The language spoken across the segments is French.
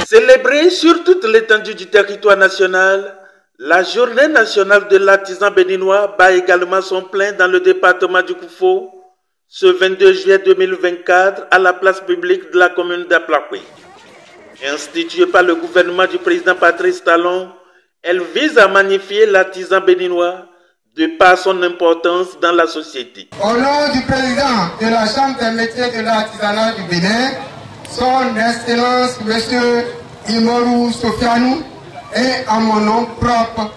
Célébrée sur toute l'étendue du territoire national, la journée nationale de l'artisan béninois bat également son plein dans le département du Koufo ce 22 juillet 2024 à la place publique de la commune d'Aplakwe. Instituée par le gouvernement du président Patrice Talon, elle vise à magnifier l'artisan béninois de par son importance dans la société. Au nom du président de la Chambre des métiers de l'artisanat du Bénin, son Excellence M. Imorou Sofianou, et à mon nom propre,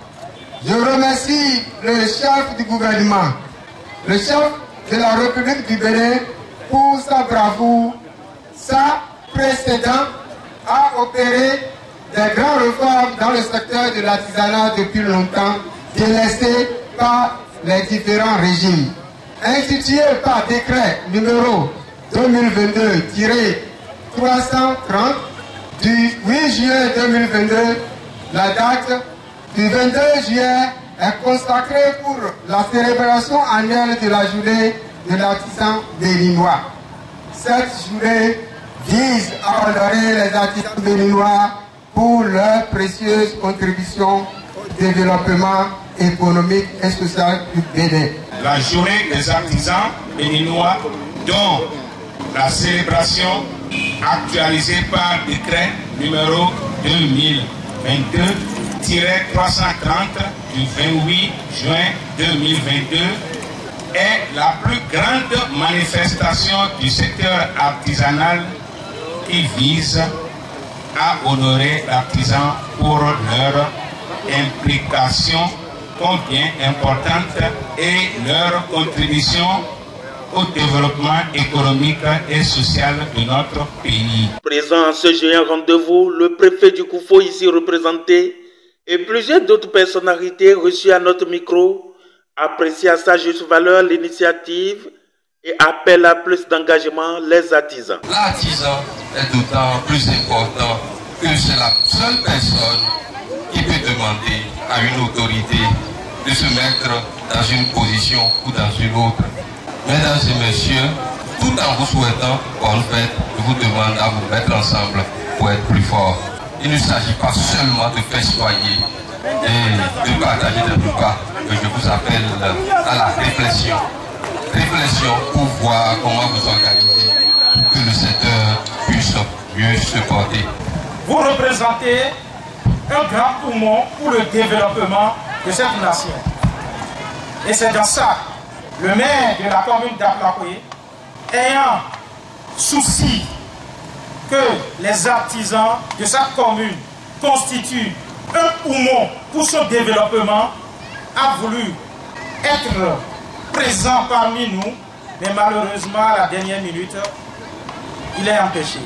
je remercie le chef du gouvernement, le chef de la République du Bénin pour sa bravoure, sa précédente à opérer des grandes réformes dans le secteur de l'artisanat depuis longtemps, délaissé par les différents régimes. Institué par décret numéro 2022-330 du 8 juillet 2022, la date du 22 juillet est consacrée pour la célébration annuelle de la journée de l'artisan béninois. Cette journée vise à honorer les artisans béninois pour leur précieuse contribution au développement économique et social du Bénin. La journée des artisans béninois, dont la célébration actualisée par décret numéro 2022-330 du 28 juin 2022 est la plus grande manifestation du secteur artisanal qui vise à honorer l'artisan pour leur implication combien importante et leur contribution au développement économique et social de notre pays. Présent à ce joyeux rendez-vous, le préfet du Koufo ici représenté et plusieurs d'autres personnalités reçues à notre micro apprécient à sa juste valeur l'initiative et appellent à plus d'engagement les artisans. L'artisan est d'autant plus important que c'est la seule personne qui peut demander à une autorité de se mettre dans une position ou dans une autre. Mesdames et messieurs, tout en vous souhaitant bonne fête, je vous demande à vous mettre ensemble pour être plus fort. Il ne s'agit pas seulement de festoyer et de partager des repas, que je vous appelle à la réflexion. Réflexion pour voir comment vous organiser pour que le secteur puisse mieux se porter. Vous représentez un grand poumon pour le développement de cette nation. Et c'est dans ça, le maire de la commune d'Aplakwe, ayant souci que les artisans de sa commune constituent un poumon pour son développement, a voulu être présent parmi nous, mais malheureusement à la dernière minute, il est empêché.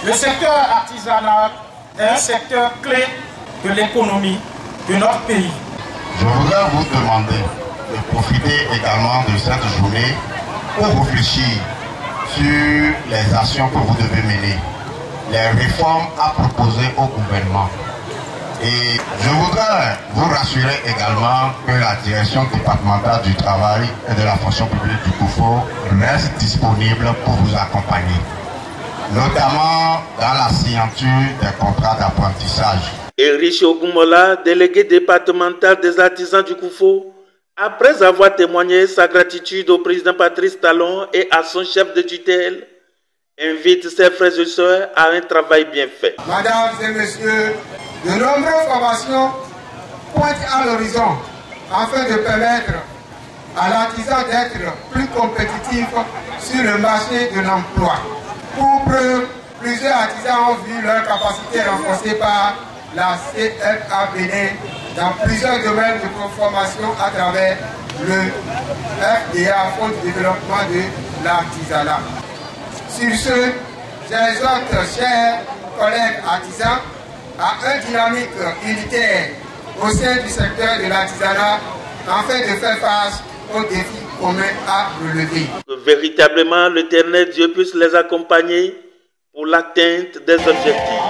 Le secteur artisanal est un secteur clé de l'économie de notre pays. Je voudrais vous demander de profiter également de cette journée pour réfléchir sur les actions que vous devez mener, les réformes à proposer au gouvernement. Et je voudrais vous rassurer également que la direction départementale du travail et de la fonction publique du Koufo reste disponible pour vous accompagner, notamment dans la signature des contrats d'apprentissage. Erich Ogumola, délégué départemental des artisans du Koufo, après avoir témoigné sa gratitude au président Patrice Talon et à son chef de tutelle, invite ses frères et sœurs à un travail bien fait. Mesdames et messieurs, de nombreuses formations pointent à l'horizon afin de permettre à l'artisan d'être plus compétitif sur le marché de l'emploi. Pour preuve, plusieurs artisans ont vu leur capacité renforcée par la CFA Bénin dans plusieurs domaines de formation à travers le FDA, Fonds de développement de l'artisanat. Sur ce, j'exhorte, chers collègues artisans, à une dynamique unitaire au sein du secteur de l'artisanat afin de faire face aux défis communs à relever. Que véritablement l'Éternel Dieu puisse les accompagner pour l'atteinte des objectifs.